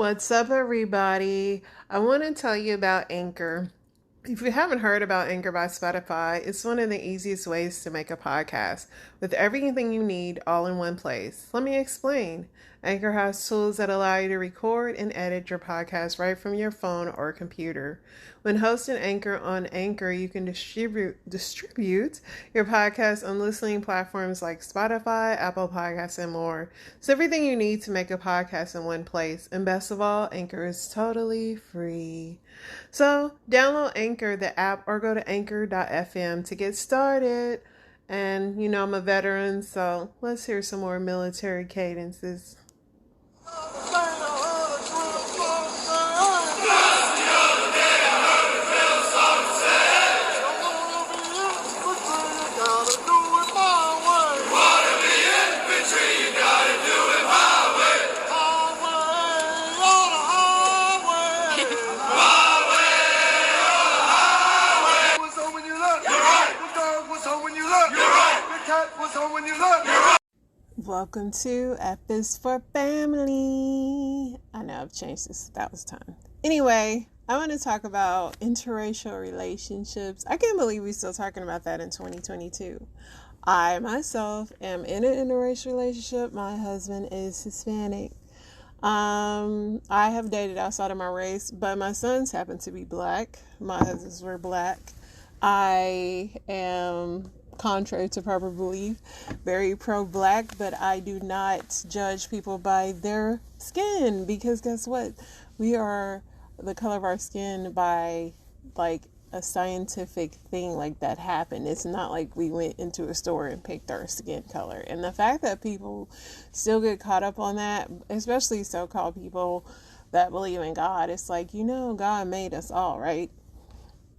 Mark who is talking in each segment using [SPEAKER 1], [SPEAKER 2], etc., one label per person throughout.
[SPEAKER 1] What's up, everybody? I want to tell you about Anchor. If you haven't heard about Anchor by Spotify, it's one of the easiest ways to make a podcast with everything you need all in one place. Let me explain. Anchor has tools that allow you to record and edit your podcast right from your phone or computer. When hosting Anchor on Anchor, you can distribute your podcast on listening platforms like Spotify, Apple Podcasts, and more. It's everything you need to make a podcast in one place. And best of all, Anchor is totally free. So download Anchor, the app, or go to anchor.fm to get started. And I'm a veteran, so let's hear some more military cadences. Welcome to F is for Family. I know I've changed this 1,000 times. Anyway, I want to talk about interracial relationships. I can't believe we're still talking about that in 2022. I myself am in an interracial relationship. My husband is Hispanic. I have dated outside of my race, but my sons happen to be black. My husbands were black. I am, contrary to popular belief, very pro-black, but I do not judge people by their skin, because guess what? We are the color of our skin by like a scientific thing like that happened. It's not like we went into a store and picked our skin color. And the fact that people still get caught up on that, especially so-called people that believe in God, it's like, God made us all, right?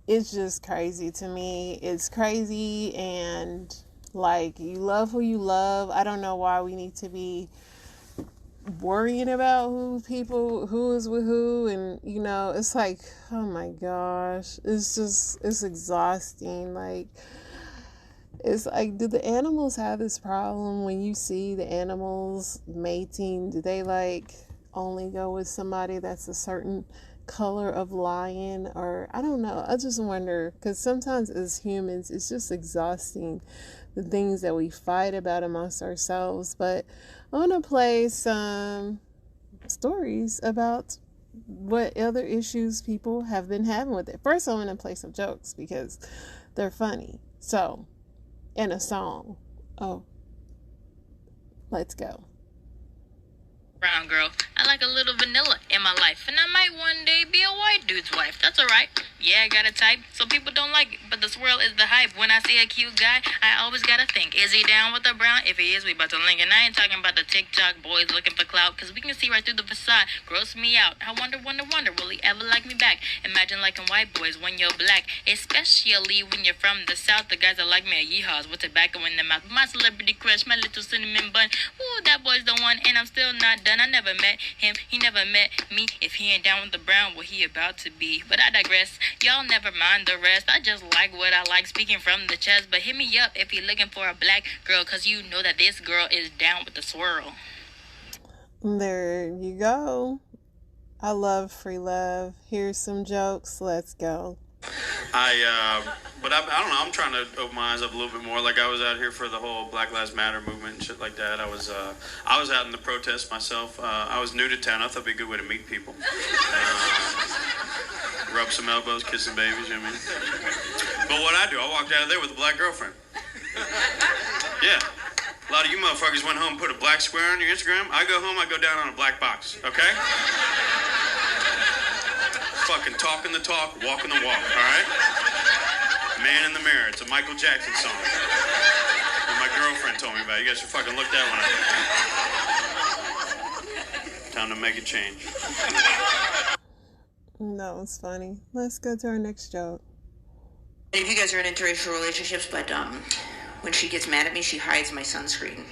[SPEAKER 1] It's just crazy to me. It's crazy, and like, you love who you love. I don't know why we need to be worrying about who is with who, and it's like, oh my gosh, it's exhausting. Like, it's like, do the animals have this problem? When you see the animals mating, do they like only go with somebody that's a certain color of lion? Or I don't know, I just wonder, because sometimes as humans it's just exhausting, the things that we fight about amongst ourselves. But I want to play some stories about what other issues people have been having with it. First, I'm going to play some jokes because they're funny. So, in a song. Oh, let's go.
[SPEAKER 2] Brown girl, I like a little vanilla in my life, and I might one day be a white dude's wife. That's alright. Yeah, I got a type, so people don't like it, but the swirl is the hype. When I see a cute guy, I always gotta think, is he down with the brown? If he is, we about to link. And I ain't talking about the TikTok boys looking for clout, cause we can see right through the facade. Gross me out. I wonder, will he ever like me back? Imagine liking white boys when you're black, especially when you're from the south. The guys that like me are yeehaws with tobacco in their mouth. My celebrity crush, my little cinnamon bun. Ooh, that boy's the one, and I'm still not done. I never met him, he never met me. If he ain't down with the brown, what he about to be? But I digress, y'all never mind the rest. I just like what I like, speaking from the chest. But hit me up if you're looking for a black girl, cause you know that this girl is down with the swirl.
[SPEAKER 1] There you go. I love free love. Here's some jokes. Let's go.
[SPEAKER 3] But I don't know, I'm trying to open my eyes up a little bit more. Like, I was out here for the whole Black Lives Matter movement and shit like that. I was out in the protest myself. I was new to town. I thought it'd be a good way to meet people. Rub some elbows, kiss some babies, you know what I mean? But what I do, I walked out of there with a black girlfriend. Yeah. A lot of you motherfuckers went home and put a black square on your Instagram. I go home, I go down on a black box, okay? Fucking talking the talk, walking the walk, alright? Man in the Mirror, it's a Michael Jackson song. And my girlfriend told me about it. You guys should fucking look that one up. Time to make a change.
[SPEAKER 1] That was funny. Let's go to our next joke.
[SPEAKER 4] If you guys are in interracial relationships, but when she gets mad at me, she hides my sunscreen.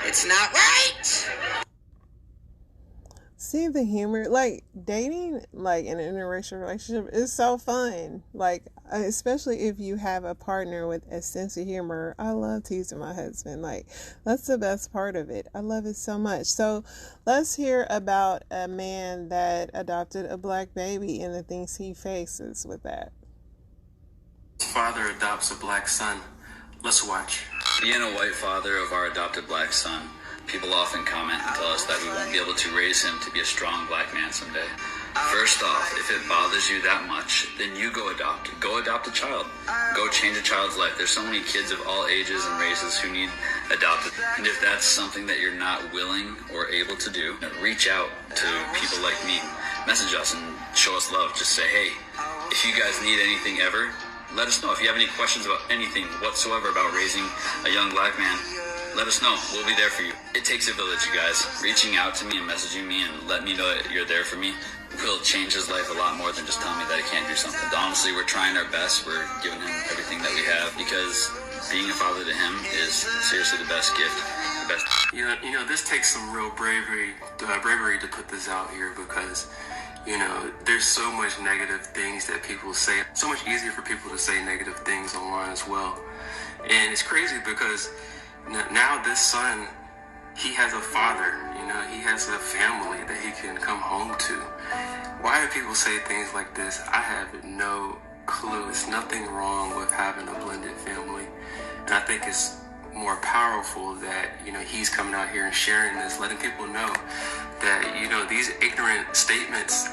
[SPEAKER 4] It's not right!
[SPEAKER 1] see the humor. Like, dating, like, in an interracial relationship is so fun. Like, especially if you have a partner with a sense of humor. I love teasing my husband. Like, that's the best part of it. I love it so much. So let's hear about a man that adopted a black baby and the things he faces with that.
[SPEAKER 5] His father adopts a black son. Let's watch.
[SPEAKER 6] Being a white father of our adopted black son, people often comment and tell us that we won't be able to raise him to be a strong black man someday. First off, if it bothers you that much, then you go adopt. Go adopt a child. Go change a child's life. There's so many kids of all ages and races who need adopted. And if that's something that you're not willing or able to do, reach out to people like me. Message us and show us love. Just say, hey, if you guys need anything ever, let us know. If you have any questions about anything whatsoever about raising a young black man, let us know. We'll be there for you. It takes a village, you guys. Reaching out to me and messaging me and let me know that you're there for me will change his life a lot more than just telling me that he can't do something. Honestly, we're trying our best. We're giving him everything that we have because being a father to him is seriously the best gift. The best.
[SPEAKER 5] You know, this takes some real bravery to put this out here because, you know, there's so much negative things that people say. So much easier for people to say negative things online as well. And it's crazy because now this son, he has a father, you know, he has a family that he can come home to. Why do people say things like this? I have no clue. It's nothing wrong with having a blended family. And I think it's more powerful that, you know, he's coming out here and sharing this, letting people know that, you know, these ignorant statements,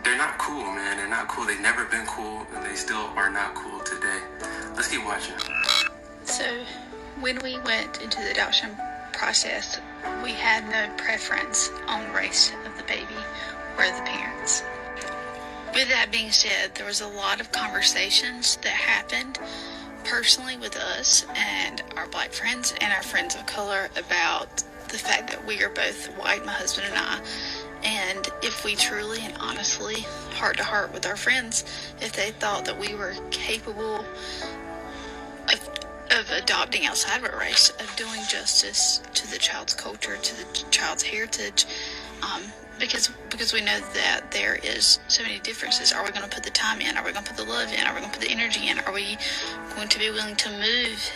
[SPEAKER 5] they're not cool, man. They're not cool. They've never been cool, and they still are not cool today. Let's keep watching.
[SPEAKER 7] So, when we went into the adoption process, we had no preference on race of the baby or the parents. With that being said, there was a lot of conversations that happened personally with us and our black friends and our friends of color about the fact that we are both white, my husband and I, and if we truly and honestly, heart to heart with our friends, if they thought that we were capable of adopting outside of our race, of doing justice to the child's culture, to the child's heritage, because we know that there is so many differences. Are we going to put the time in? Are we going to put the love in? Are we going to put the energy in? Are we going to be willing to move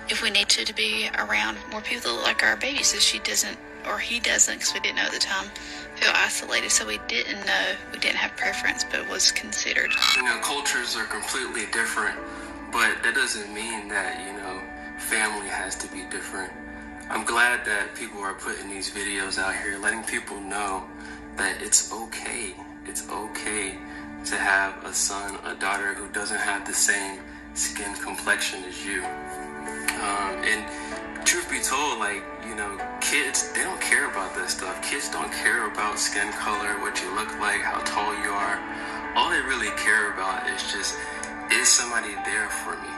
[SPEAKER 7] if we need to be around more people that look like our baby, so she doesn't, or he doesn't, because we didn't know at the time, feel isolated. So we didn't know, we didn't have preference, but it was considered.
[SPEAKER 5] You know, cultures are completely different, but that doesn't mean that, you know, family has to be different. I'm glad that people are putting these videos out here, letting people know that it's okay. It's okay to have a son, a daughter who doesn't have the same skin complexion as you. And truth be told, like, you know, kids, they don't care about that stuff. Kids don't care about skin color, what you look like, how tall you are. All they really care about is just, is somebody there for me?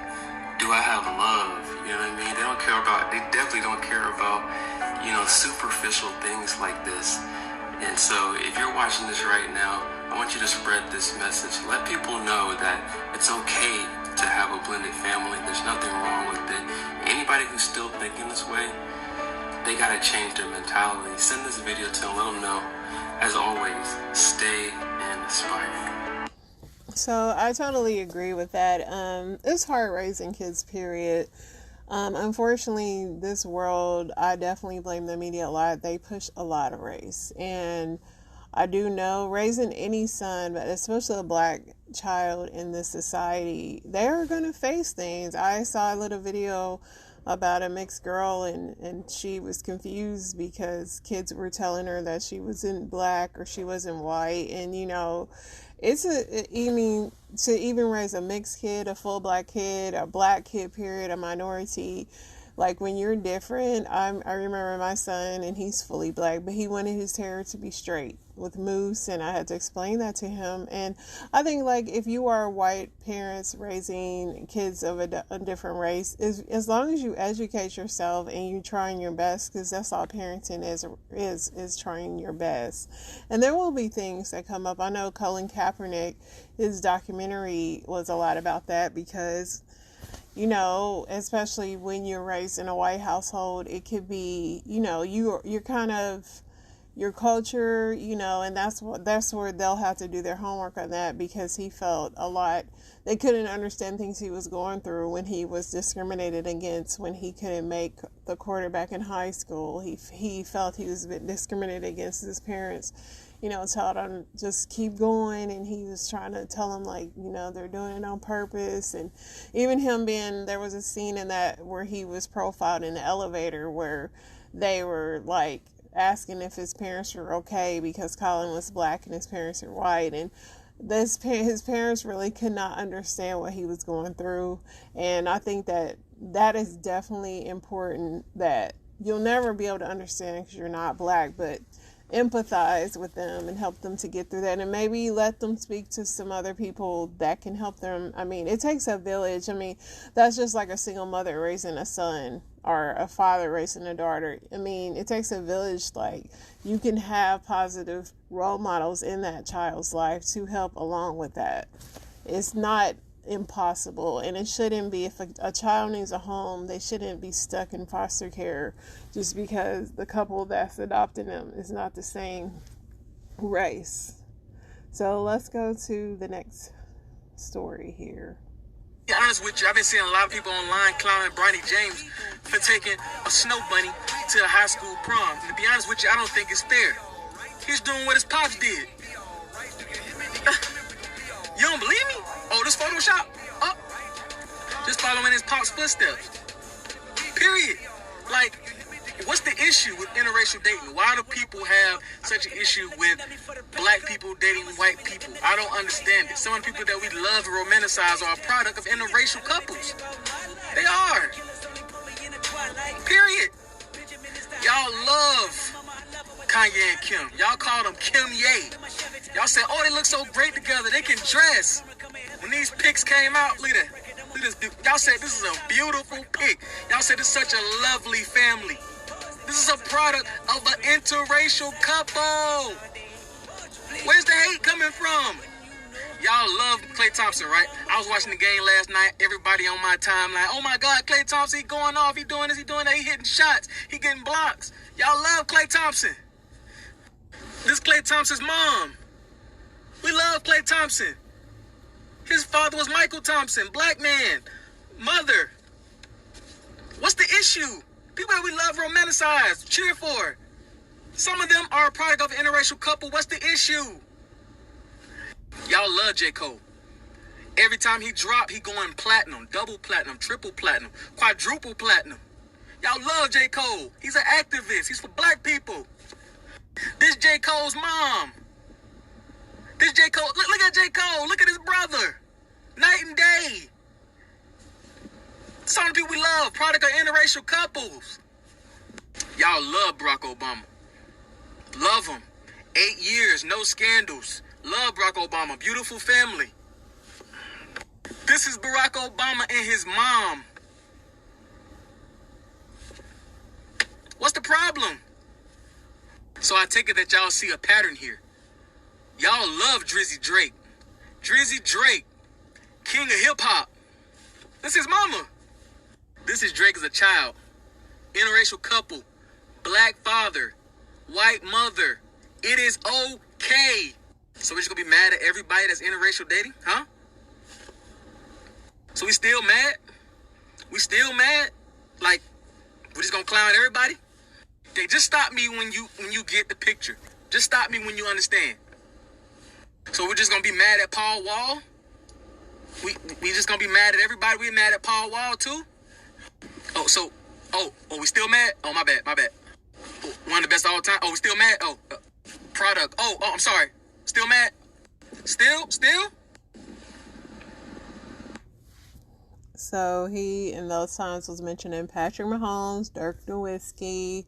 [SPEAKER 5] Do I have love? You know what I mean? They definitely don't care about, you know, superficial things like this. And so if you're watching this right now, I want you to spread this message. Let people know that it's okay to have a blended family. There's nothing wrong with it. Anybody who's still thinking this way, they gotta change their mentality. Send this video to them, let them know. As always, stay inspired.
[SPEAKER 1] So I totally agree with that. It's hard raising kids, period. Unfortunately, this world, I definitely blame the media a lot. They push a lot of race. And I do know raising any son, but especially a black child in this society, they're going to face things. I saw a little video about a mixed girl, and she was confused because kids were telling her that she wasn't black or she wasn't white. And, you know, to even raise a mixed kid, a full black kid, a black kid, period, a minority, like when you're different, I remember my son, and he's fully black, but he wanted his hair to be straight with mousse, and I had to explain that to him. And I think, like, if you are white parents raising kids of a different race, as long as you educate yourself and you're trying your best, because that's all parenting is trying your best. And there will be things that come up. I know Colin Kaepernick, his documentary was a lot about that, because, you know, especially when you're raised in a white household, it could be, you know, you're kind of your culture, you know, and that's where they'll have to do their homework on that, because he felt a lot, they couldn't understand things he was going through when he was discriminated against, when he couldn't make the quarterback in high school. He felt he was a bit discriminated against. His parents, you know, told him just keep going, and he was trying to tell him, like, you know, they're doing it on purpose. And even him there was a scene in that where he was profiled in the elevator where they were like asking if his parents were okay because Colin was black and his parents were white, and his parents really could not understand what he was going through. And I think that is definitely important, that you'll never be able to understand because you're not black, but empathize with them and help them to get through that, and maybe let them speak to some other people that can help them. I mean, it takes a village. I mean, that's just like a single mother raising a son or a father raising a daughter. I mean, it takes a village. Like, you can have positive role models in that child's life to help along with that. It's not impossible, and it shouldn't be. If a child needs a home, they shouldn't be stuck in foster care just because the couple that's adopting them is not the same race. So let's go to the next story here.
[SPEAKER 8] To be honest with you, I've been seeing a lot of people online clowning Bronny James for taking a snow bunny to a high school prom. And to be honest with you, I don't think it's fair. He's doing what his pops did. You don't believe me? Oh, this Photoshop? Oh, just following his pop's footsteps. Period. Like, what's the issue with interracial dating? Why do people have such an issue with black people dating white people? I don't understand it. Some of the people that we love and romanticize are a product of interracial couples. They are. Period. Y'all love Kanye and Kim. Y'all call them Kim Ye. Y'all said, oh, they look so great together. They can dress. When these pics came out, look at this. Y'all said this is a beautiful pic. Y'all said it's such a lovely family. This is a product of an interracial couple. Where's the hate coming from? Y'all love Klay Thompson, right? I was watching the game last night. Everybody on my timeline, oh my God, Klay Thompson, he going off. He doing this, he doing that. He hitting shots. He getting blocks. Y'all love Klay Thompson. This Klay Thompson's mom. We love Klay Thompson. His father was Michael Thompson, black man, mother. What's the issue? People that we love, romanticize, cheer for. Some of them are a product of an interracial couple. What's the issue? Y'all love J. Cole. Every time he drop, he going platinum, double platinum, triple platinum, quadruple platinum. Y'all love J. Cole. He's an activist. He's for black people. This J. Cole's mom. This J. Cole, look at J. Cole. Look at his brother. Night and day. Some of the people we love, product of interracial couples. Y'all love Barack Obama. Love him. 8 years, no scandals. Love Barack Obama. Beautiful family. This is Barack Obama and his mom. What's the problem? So I take it that y'all see a pattern here. Y'all love Drizzy Drake. Drizzy Drake, king of hip hop. This is mama. This is Drake as a child. Interracial couple. Black father. White mother. It is okay. So we're just gonna be mad at everybody that's interracial dating? Huh? So we still mad? We still mad? Like, we're just gonna clown everybody? They just stop me when you get the picture. Just stop me when you understand. So we're just gonna be mad at Paul Wall? We just gonna be mad at everybody? We mad at Paul Wall too? Oh, we still mad? Oh, my bad. One of the best of all time. Oh, we still mad? Oh, product. Oh, I'm sorry. Still mad? Still?
[SPEAKER 1] So he, in those times, was mentioning Patrick Mahomes, Dirk Nowitzki,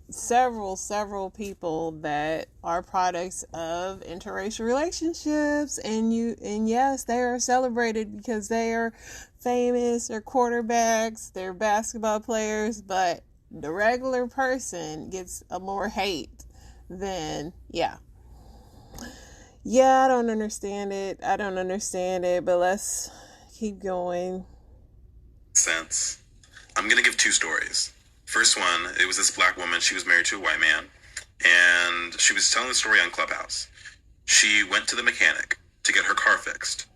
[SPEAKER 1] several people that are products of interracial relationships, and yes, they are celebrated because they are famous, they're quarterbacks, they're basketball players, but the regular person gets a more hate than, I don't understand it, but let's keep going.
[SPEAKER 9] Sense. I'm gonna give two stories. First one, it was this black woman. She was married to a white man. And she was telling the story on Clubhouse. She went to the mechanic to get her car fixed.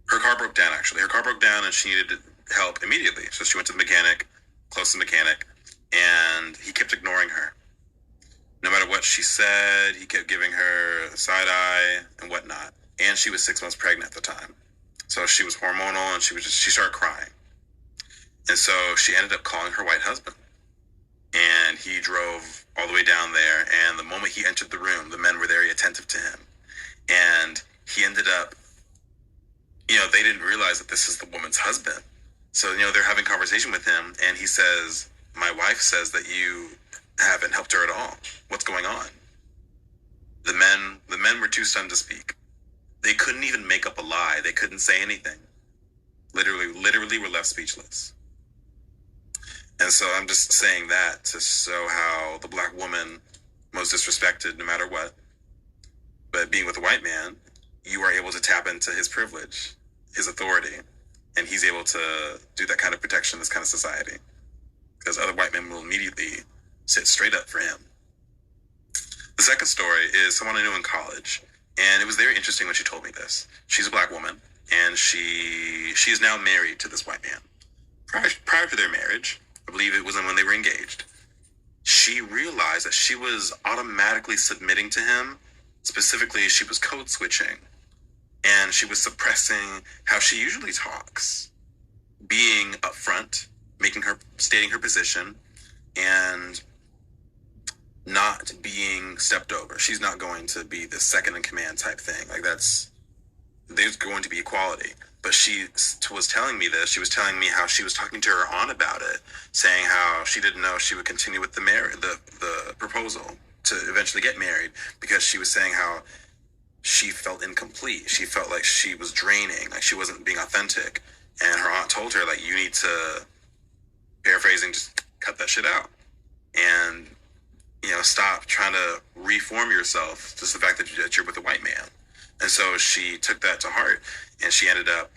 [SPEAKER 9] Her car broke down, actually. Her car broke down and she needed help immediately. So she went to the mechanic, close to the mechanic, and he kept ignoring her. No matter what she said, he kept giving her a side eye and whatnot. And she was 6 months pregnant at the time. So she was hormonal and she started crying. And so she ended up calling her white husband. And he drove all the way down there. And the moment he entered the room, the men were very attentive to him. And he ended up, they didn't realize that this is the woman's husband. So, they're having conversation with him. And he says, my wife says that you haven't helped her at all. What's going on? The men were too stunned to speak. They couldn't even make up a lie. They couldn't say anything. Literally were left speechless. And so I'm just saying that to show how the black woman was disrespected no matter what. But being with a white man, you are able to tap into his privilege, his authority, and he's able to do that kind of protection in this kind of society. Because other white men will immediately sit straight up for him. The second story is someone I knew in college, and it was very interesting when she told me this. She's a black woman, and she is now married to this white man. Prior to their marriage, I believe it was when they were engaged, she realized that she was automatically submitting to him. Specifically, she was code switching, and she was suppressing how she usually talks, being upfront, stating her position, and not being stepped over. She's not going to be the second in command type thing. There's going to be equality. But she was telling me this. She was telling me how she was talking to her aunt about it, saying how she didn't know she would continue with the proposal to eventually get married, because she was saying how she felt incomplete. She felt like she was draining, like she wasn't being authentic. And her aunt told her, you need to, paraphrasing, just cut that shit out. And stop trying to reform yourself, just the fact that you're with a white man. And so she took that to heart, and she ended up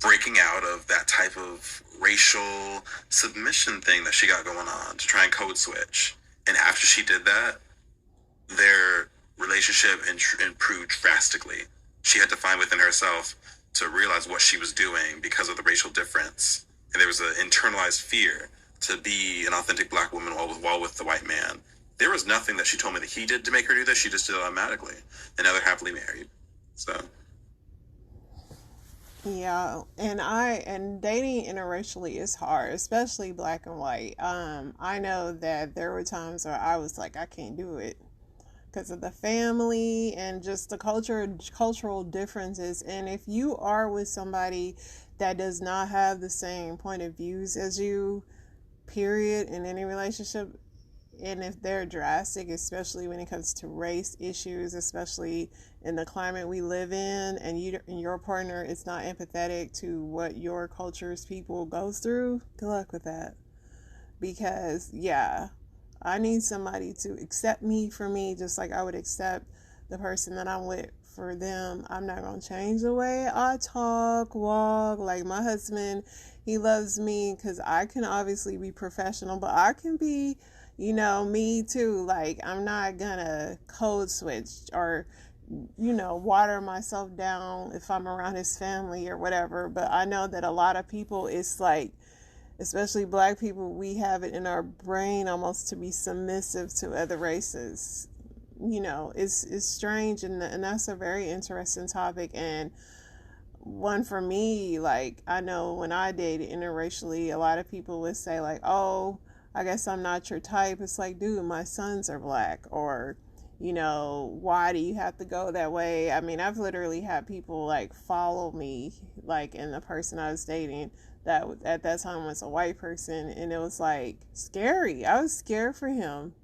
[SPEAKER 9] breaking out of that type of racial submission thing that she got going on to try and code switch. And after she did that, their relationship improved drastically. She had to find within herself to realize what she was doing because of the racial difference. And there was an internalized fear to be an authentic black woman while with the white man. There was nothing that she told me that he did to make her do this. She just did it automatically. And now they're happily married. So.
[SPEAKER 1] Yeah, and dating interracially is hard, especially black and white. I know that there were times where I was like, I can't do it because of the family and just the cultural differences. And if you are with somebody that does not have the same point of views as you, period, in any relationship, and if they're drastic, especially when it comes to race issues, especially in the climate we live in, and your partner is not empathetic to what your culture's people goes through, good luck with that. Because I need somebody to accept me for me, just like I would accept the person that I'm with for them. I'm not going to change the way I talk, walk. Like my husband, he loves me because I can obviously be professional, but I can be, me too. Like I'm not going to code switch or, water myself down if I'm around his family or whatever. But I know that a lot of people, it's like, especially black people, we have it in our brain almost to be submissive to other races. It's strange, and that's a very interesting topic, and one for me. Like I know when I dated interracially, a lot of people would say like, oh, I guess I'm not your type. It's like, dude, my sons are black, or why do you have to go that way? I mean, I've literally had people like follow me, like in the person I was dating that at that time was a white person, and it was like scary. I was scared for him.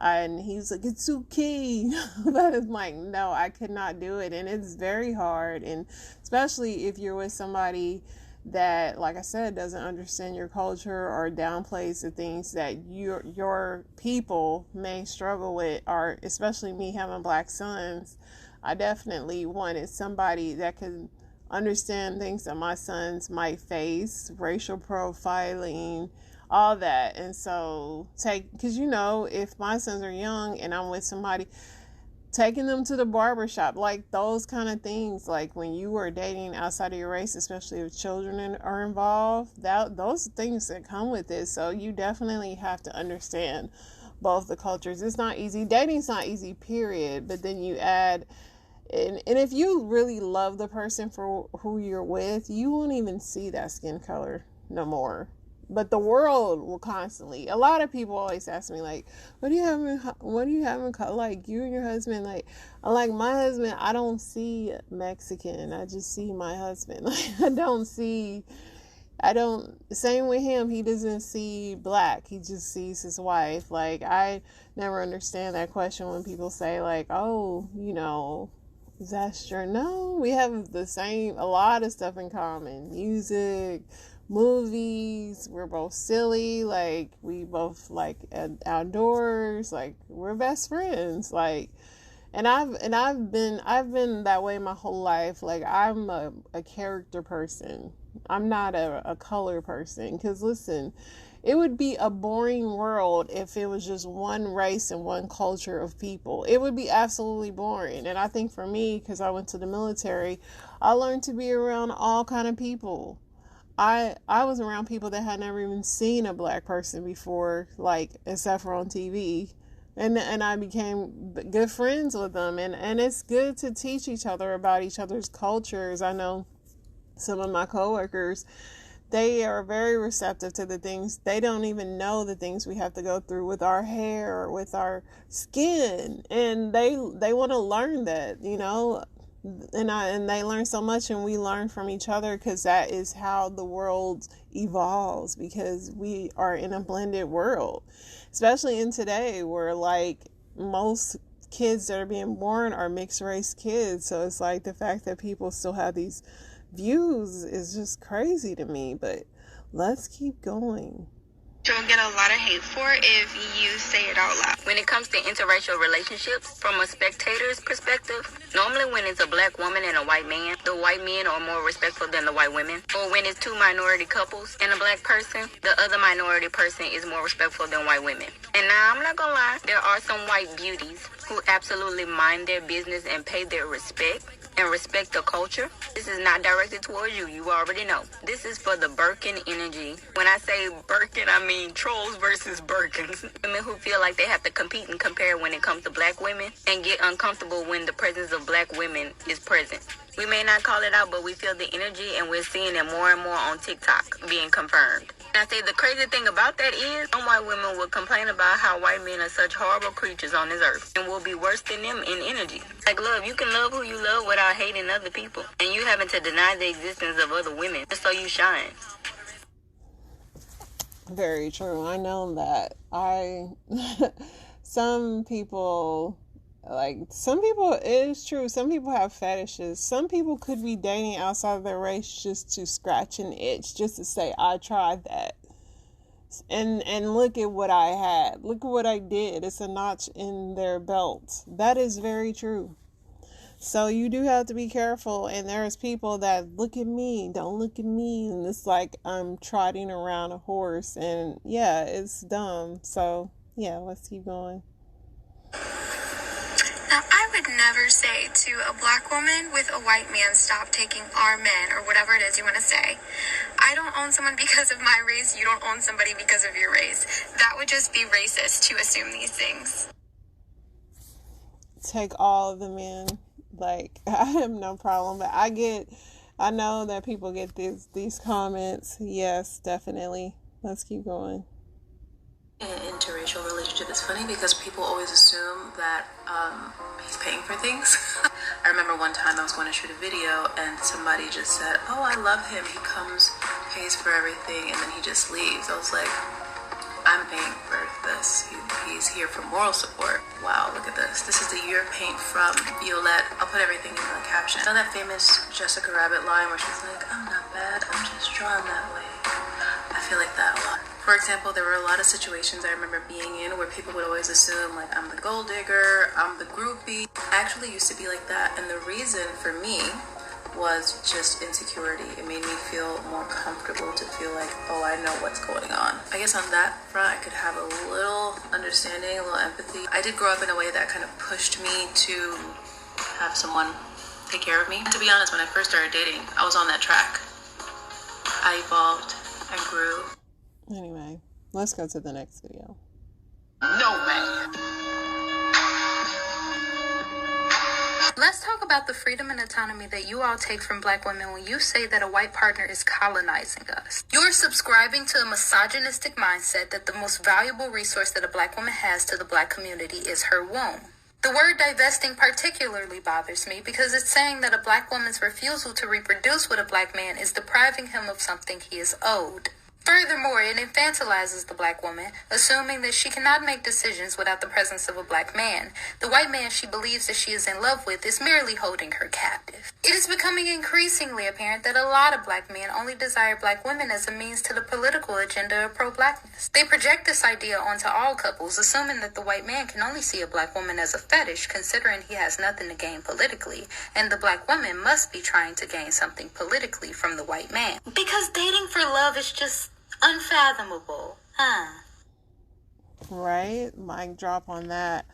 [SPEAKER 1] And he was like, it's okay. But it's like, no, I could not do it. And it's very hard. And especially if you're with somebody that, like I said, doesn't understand your culture or downplays the things that your people may struggle with, or especially me having black sons. I definitely wanted somebody that could understand things that my sons might face, racial profiling, all that. And so because if my sons are young and I'm with somebody, taking them to the barbershop, like those kind of things, like when you are dating outside of your race, especially if children are involved, those things that come with it. So you definitely have to understand both the cultures. It's not easy. Dating's not easy, period. But then you add, and if you really love the person for who you're with, you won't even see that skin color no more. But the world will constantly. A lot of people always ask me, like, what do you have in like you and your husband? Like my husband, I don't see Mexican. I just see my husband. Like same with him. He doesn't see black. He just sees his wife. Like, I never understand that question when people say, like, oh, is that true? No, we have a lot of stuff in common. Music, movies, we're both silly, like we both like outdoors, like we're best friends, like, and I've been that way my whole life. Like, I'm a character person. I'm not a color person, because listen, it would be a boring world if it was just one race and one culture of people. It would be absolutely boring. And I think for me, because I went to the military, I learned to be around all kind of people. I was around people that had never even seen a black person before, like, except for on TV. And I became good friends with them. And it's good to teach each other about each other's cultures. I know some of my coworkers, they are very receptive to the things. They don't even know the things we have to go through with our hair or with our skin. And they want to learn that, and they learn so much, and we learn from each other, because that is how the world evolves, because we are in a blended world, especially in today, where like most kids that are being born are mixed race kids. So it's like the fact that people still have these views is just crazy to me. But let's keep going.
[SPEAKER 10] You'll get a lot of hate for if you say it out loud.
[SPEAKER 2] When it comes to interracial relationships, from a spectator's perspective, normally when it's a black woman and a white man, the white men are more respectful than the white women. Or when it's two minority couples and a black person, the other minority person is more respectful than white women. And now, I'm not gonna lie, there are some white beauties who absolutely mind their business and pay their respect and respect the culture. This is not directed towards you. You already know. This is for the Birkin energy. When I say Birkin, I mean trolls versus Birkins. Women who feel like they have to compete and compare when it comes to black women, and get uncomfortable when the presence of black women is present. We may not call it out, but we feel the energy, and we're seeing it more and more on TikTok being confirmed. And I say the crazy thing about that is, some white women will complain about how white men are such horrible creatures on this earth and will be worse than them in energy. Like, love, you can love who you love without hating other people, and you having to deny the existence of other women just so you shine.
[SPEAKER 1] Very true. I know that. Some people, it is true. Some people have fetishes. Some people could be dating outside of their race just to scratch an itch, just to say, I tried that. And look at what I had. Look at what I did. It's a notch in their belt. That is very true. So you do have to be careful. And there's people that look at me, don't look at me. And it's like I'm trotting around a horse. And yeah, it's dumb. So yeah, let's keep going.
[SPEAKER 10] Now, I would never say to a black woman with a white man, stop taking our men, or whatever it is you want to say. I don't own someone because of my race. You don't own somebody because of your race. That would just be racist to assume these things.
[SPEAKER 1] Take all of the men. Like, I have no problem, but I know that people get these comments. Yes, definitely. Let's keep going.
[SPEAKER 11] An interracial relationship is funny because people always assume that he's paying for things. I remember one time I was going to shoot a video and somebody just said, oh, I love him. He comes, pays for everything, and then he just leaves. I was like, I'm paying for this. He's here for moral support. Wow, look at this. This is the year paint from Violette. I'll put everything in the caption. You know that famous Jessica Rabbit line where she's like, I'm not bad, I'm just drawn that way. I feel like that a lot. For example, there were a lot of situations I remember being in where people would always assume, like, I'm the gold digger, I'm the groupie. I actually used to be like that, and the reason for me was just insecurity. It made me feel more comfortable to feel like, oh, I know what's going on. I guess on that front, I could have a little understanding, a little empathy. I did grow up in a way that kind of pushed me to have someone take care of me. And to be honest, when I first started dating, I was on that track. I evolved and grew.
[SPEAKER 1] Anyway, let's go to the next video.
[SPEAKER 10] No man.
[SPEAKER 7] Let's talk about the freedom and autonomy that you all take from black women when you say that a white partner is colonizing us. You're subscribing to a misogynistic mindset that the most valuable resource that a black woman has to the black community is her womb. The word divesting particularly bothers me because it's saying that a black woman's refusal to reproduce with a black man is depriving him of something he is owed. Furthermore, it infantilizes the black woman, assuming that she cannot make decisions without the presence of a black man. The white man she believes that she is in love with is merely holding her captive. It is becoming increasingly apparent that a lot of black men only desire black women as a means to the political agenda of pro-blackness. They project this idea onto all couples, assuming that the white man can only see a black woman as a fetish, considering he has nothing to gain politically, and the black woman must be trying to gain something politically from the white man. Because dating for love is just unfathomable,
[SPEAKER 1] Right? Mic drop on that.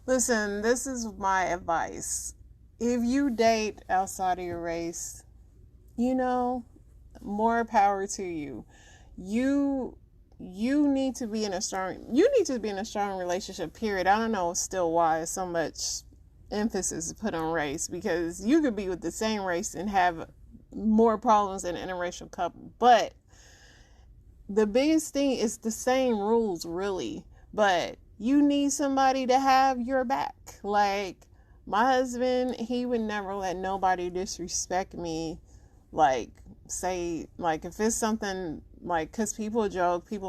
[SPEAKER 1] Listen, this is my advice. If you date outside of your race, more power to you. You need to be in a strong relationship, period. I don't know still why so much emphasis is put on race, because you could be with the same race and have more problems than an interracial couple. But the biggest thing is the same rules, really, but you need somebody to have your back. Like, my husband, he would never let nobody disrespect me. Like, say, like, if it's something, like, because people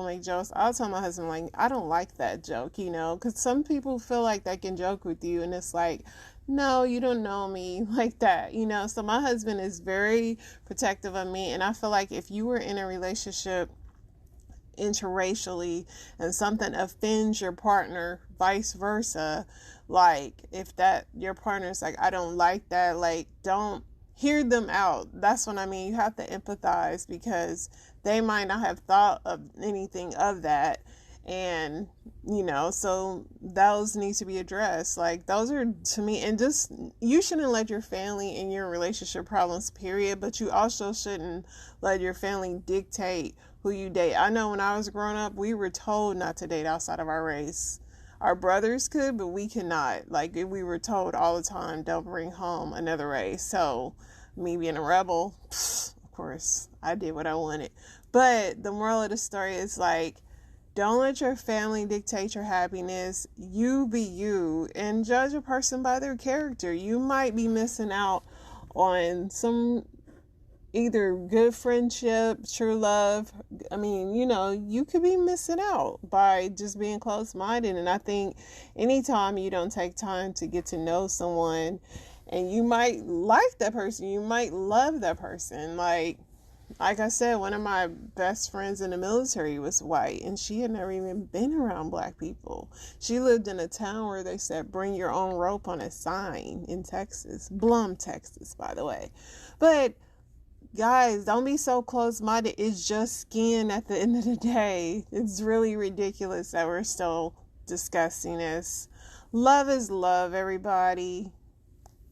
[SPEAKER 1] make jokes, I'll tell my husband, like, I don't like that joke, because some people feel like they can joke with you, and it's like, no, you don't know me like that, So my husband is very protective of me, and I feel like if you were in a relationship interracially and something offends your partner, vice versa, like if that your partner's like, I don't like that, like, don't hear them out. That's what I mean. You have to empathize, because they might not have thought of anything of that, and so those need to be addressed. Like, those are, to me, and just, you shouldn't let your family and your relationship problems, period, but you also shouldn't let your family dictate who you date. I know when I was growing up, we were told not to date outside of our race. Our brothers could, but we could not. Like, we were told all the time, don't bring home another race. So, me being a rebel, of course, I did what I wanted. But the moral of the story is, like, don't let your family dictate your happiness. You be you, and judge a person by their character. You might be missing out on some either good friendship, true love. I mean, you could be missing out by just being close-minded. And I think anytime you don't take time to get to know someone, and you might like that person, you might love that person. Like I said, one of my best friends in the military was white, and she had never even been around black people. She lived in a town where they said, bring your own rope on a sign in Texas. Blum, Texas, by the way. But guys, don't be so close-minded. It's just skin at the end of the day. It's really ridiculous that we're still discussing this. Love is love, everybody.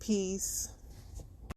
[SPEAKER 1] Peace.